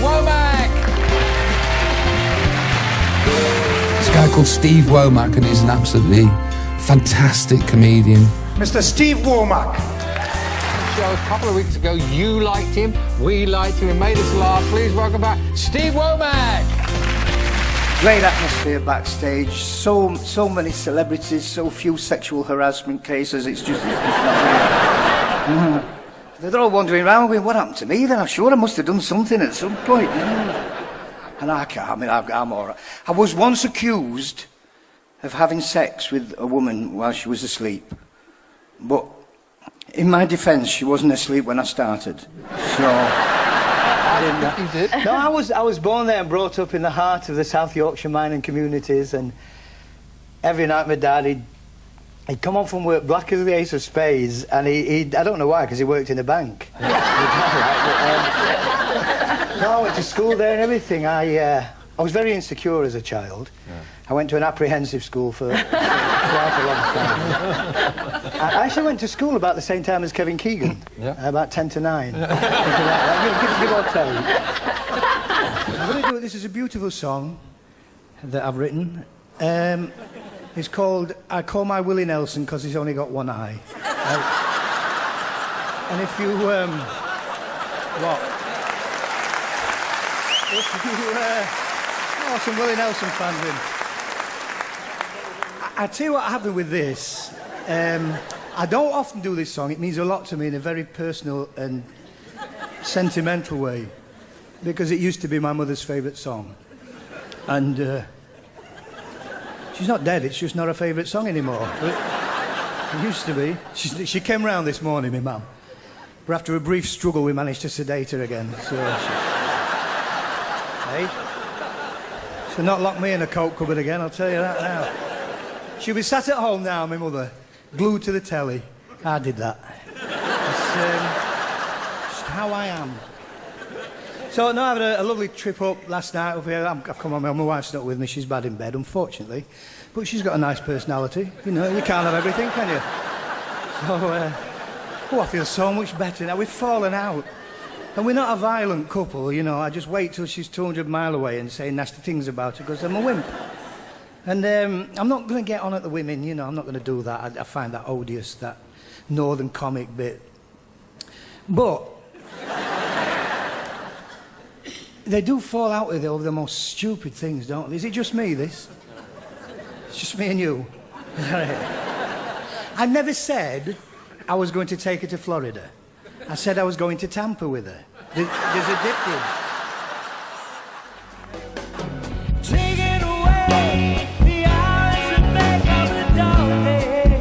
Womack! This guy called Steve Womack, and he's an absolutely fantastic comedian. Mr. Steve Womack. Show a couple of weeks ago, you liked him, we liked him, and made us laugh. Please welcome back Steve Womack! Great atmosphere backstage, so many celebrities, so few sexual harassment cases, it's just... They're all wandering around going, what happened to me then? I'm sure I must have done something at some point. And I'm all right. I was once accused of having sex with a woman while she was asleep. But in my defence, she wasn't asleep when I started. So... You did? No, I was born there and brought up in the heart of the South Yorkshire mining communities, and every night my dad, he'd come home from work black as the ace of spades, and I don't know why, because he worked in a bank. No, I went to school there and everything. I was very insecure as a child. Yeah. I went to an apprehensive school for quite a long time. I actually went to school about the same time as Kevin Keegan, about 10 to 9. Give or take. I'm going to do it. This is a beautiful song that I've written. It's called I Call My Willie Nelson because he's only got one eye. And if you, some Willie Nelson fans in. I tell you what happened with this. I don't often do this song. It means a lot to me in a very personal and sentimental way, because it used to be my mother's favourite song. And she's not dead, it's just not her favourite song anymore. But it used to be. She came round this morning, my mum. But after a brief struggle, we managed to sedate her again. So she'll not lock me in a coat cupboard again, I'll tell you that now. She'll be sat at home now, my mother, glued to the telly. I did that. It's just how I am. So, no, I had a lovely trip up last night up here. I've come on, my wife's not with me, she's bad in bed, unfortunately. But she's got a nice personality. You know, you can't have everything, can you? So, I feel so much better now. We've fallen out. And we're not a violent couple, you know. I just wait till she's 200 miles away and say nasty things about her because I'm a wimp. And I'm not going to get on at the women, you know. I'm not going to do that. I find that odious, that northern comic bit. But they do fall out with it over the most stupid things, don't they? Is it just me, this? It's just me and you. I never said I was going to take her to Florida. I said I was going to Tampa with her. There's a difference. Taking away the hours that make up the dark days.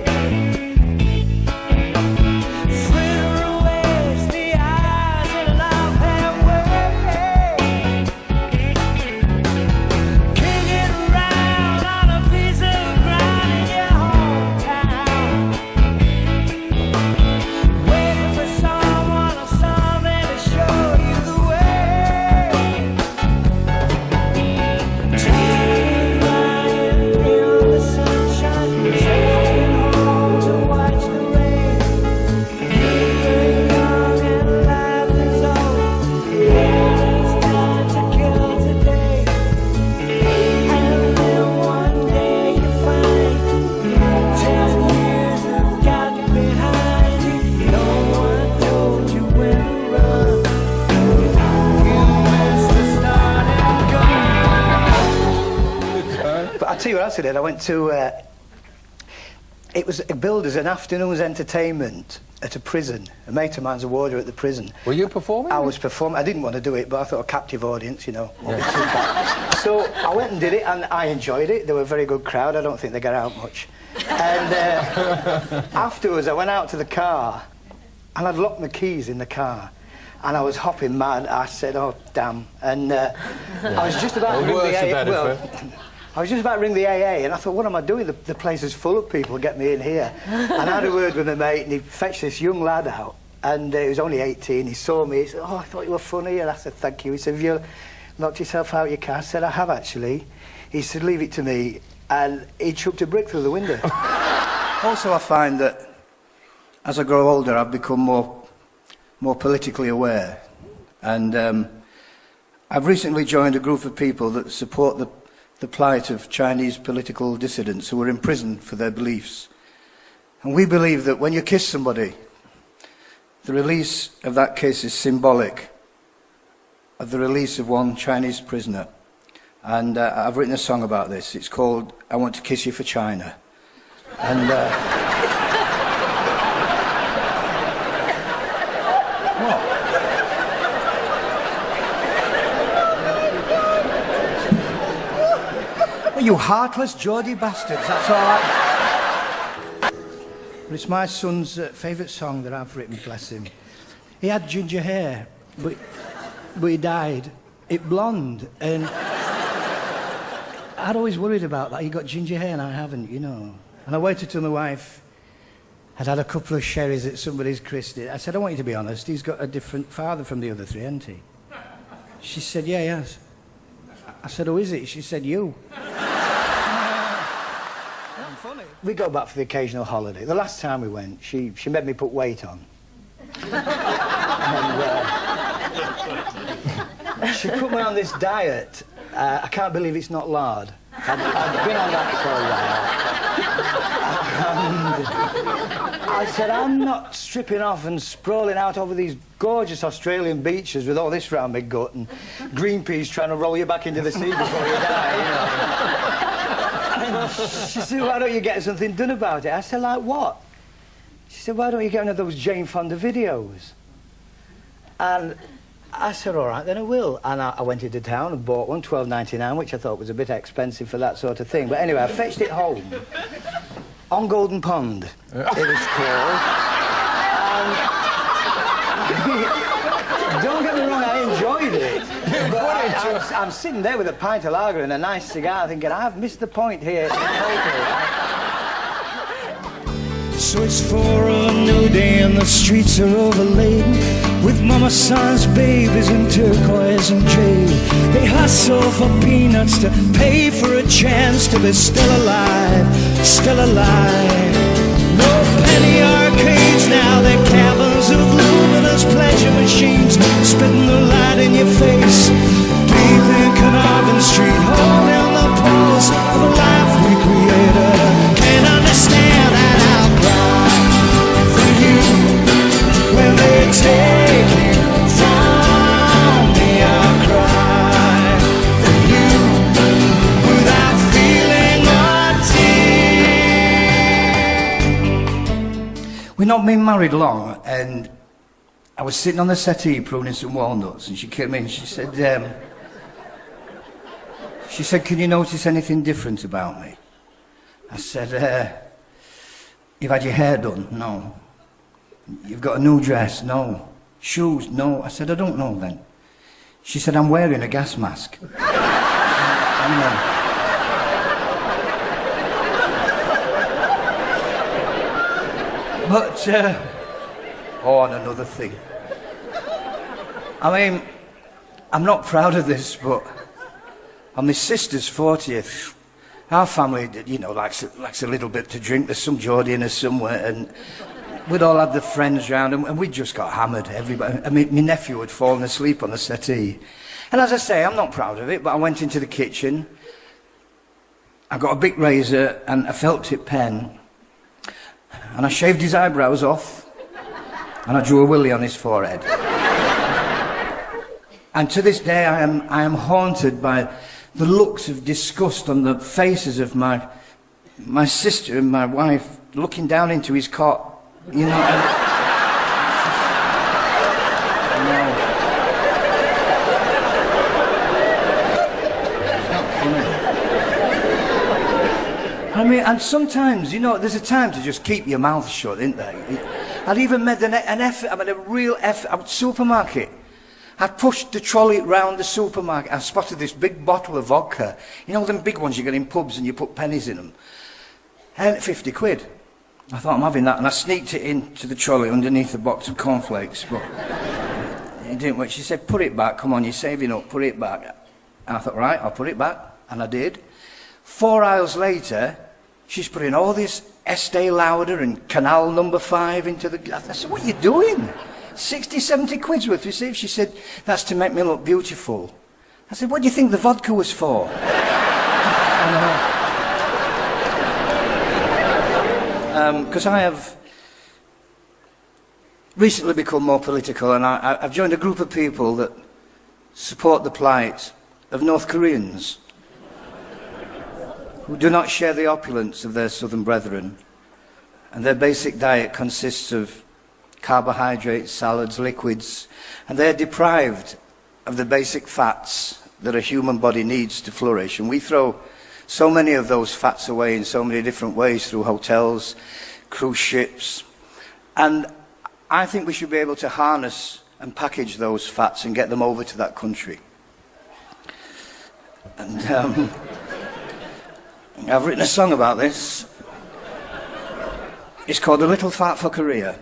Fritter away the eyes that love have way. Kicking around on a piece of ground in your hometown. Waiting for someone or something to show you the way. Taking right in the sunshine, taking home to watch the rain. You're young and life is old. It's time to kill today. And then one day you find 10 years have gotten behind you. No one told you when to run. You missed the starting gun. But I'll tell you what else I did. I went to... it was billed as an afternoon's entertainment at a prison. A mate of mine's a warder at the prison. Were you performing? I was performing. I didn't want to do it, but I thought a captive audience, you know. So I went and did it, and I enjoyed it. They were a very good crowd. I don't think they got out much. And afterwards, I went out to the car, and I'd locked my keys in the car. And I was hopping mad. I said, oh, damn. And I was just about to ring the AA. Well, I was just about to ring the AA, and I thought, what am I doing? The place is full of people. Get me in here. And I had a word with my mate, and he fetched this young lad out. And he was only 18. He saw me. He said, oh, I thought you were funny. And I said, thank you. He said, have you locked yourself out your car? I said, I have, actually. He said, leave it to me. And he chucked a brick through the window. Also, I find that as I grow older, I've become more politically aware. And I've recently joined a group of people that support the plight of Chinese political dissidents who are imprisoned for their beliefs. And we believe that when you kiss somebody, the release of that kiss is symbolic of the release of one Chinese prisoner. And I've written a song about this. It's called I Want to Kiss You for China. And what? Well, you heartless Geordie bastards, that's all right. But it's my son's favourite song that I've written, bless him. He had ginger hair, but he dyed it blonde, and I'd always worried about that. He got ginger hair and I haven't, you know. And I waited till my wife had had a couple of sherries at somebody's christening. I said, I want you to be honest, he's got a different father from the other three, hasn't he? She said, yeah, he has. I said, who is it? She said, you. Funny. We go back for the occasional holiday. The last time we went, she made me put weight on. And, she put me on this diet. I can't believe it's not lard. I've been on that for a while. And I said, I'm not stripping off and sprawling out over these gorgeous Australian beaches with all this round my gut and Greenpeace trying to roll you back into the sea before you die, you know. And she said, why don't you get something done about it? I said, like what? She said, why don't you get one of those Jane Fonda videos? And I said, all right, then I will. And I went into town and bought one, $12.99, which I thought was a bit expensive for that sort of thing. But anyway, I fetched it home. On Golden Pond, it was called. And don't get me wrong, I enjoyed it. But I'm sitting there with a pint of lager and a nice cigar thinking, I've missed the point here. So it's for a new day and the streets are overladen with mama, sons, babies in turquoise and jade. They hustle for peanuts to pay for a chance to be still alive, still alive. No penny arcades now, they're caverns of luminous pleasure machines spitting the light in your face. Deep in Carnarvon Street, holding the pulse of a life we created. Can't understand that I'll cry for you when they take you from me. I'll cry for you without feeling a tear. We've not been married long, and I was sitting on the settee pruning some walnuts, and she came in. She said, can you notice anything different about me? I said, you've had your hair done? No. You've got a new dress? No. Shoes? No. I said, I don't know then. She said, I'm wearing a gas mask. But, on another thing. I mean, I'm not proud of this, but on my sister's 40th, our family, you know, likes a little bit to drink. There's some Geordie in us somewhere, and we'd all had the friends round, and we just got hammered, everybody. I mean, my nephew had fallen asleep on the settee. And as I say, I'm not proud of it, but I went into the kitchen, I got a big razor and a felt tip pen, and I shaved his eyebrows off, and I drew a willy on his forehead. And to this day, I am haunted by the looks of disgust on the faces of my sister and my wife looking down into his cot, you know. I mean, and sometimes, you know, there's a time to just keep your mouth shut, isn't there? I'd even made an effort, I mean, a real effort. At the supermarket, I pushed the trolley round the supermarket. I spotted this big bottle of vodka. You know, them big ones you get in pubs and you put pennies in them. And 50 quid. I thought, I'm having that. And I sneaked it into the trolley underneath a box of cornflakes. But it didn't work. She said, put it back. Come on, you're saving up. Put it back. And I thought, right, I'll put it back. And I did. 4 aisles later, she's putting all this Estee Lauder and Canal No. 5 into the... I said, what are you doing? 60, 70 quid's worth received. She said, that's to make me look beautiful. I said, what do you think the vodka was for? Because I have recently become more political, and I've joined a group of people that support the plight of North Koreans who do not share the opulence of their southern brethren, and their basic diet consists of carbohydrates, salads, liquids, and they're deprived of the basic fats that a human body needs to flourish. And we throw so many of those fats away in so many different ways through hotels, cruise ships, and I think we should be able to harness and package those fats and get them over to that country. And I've written a song about this. It's called A Little Fat for Korea.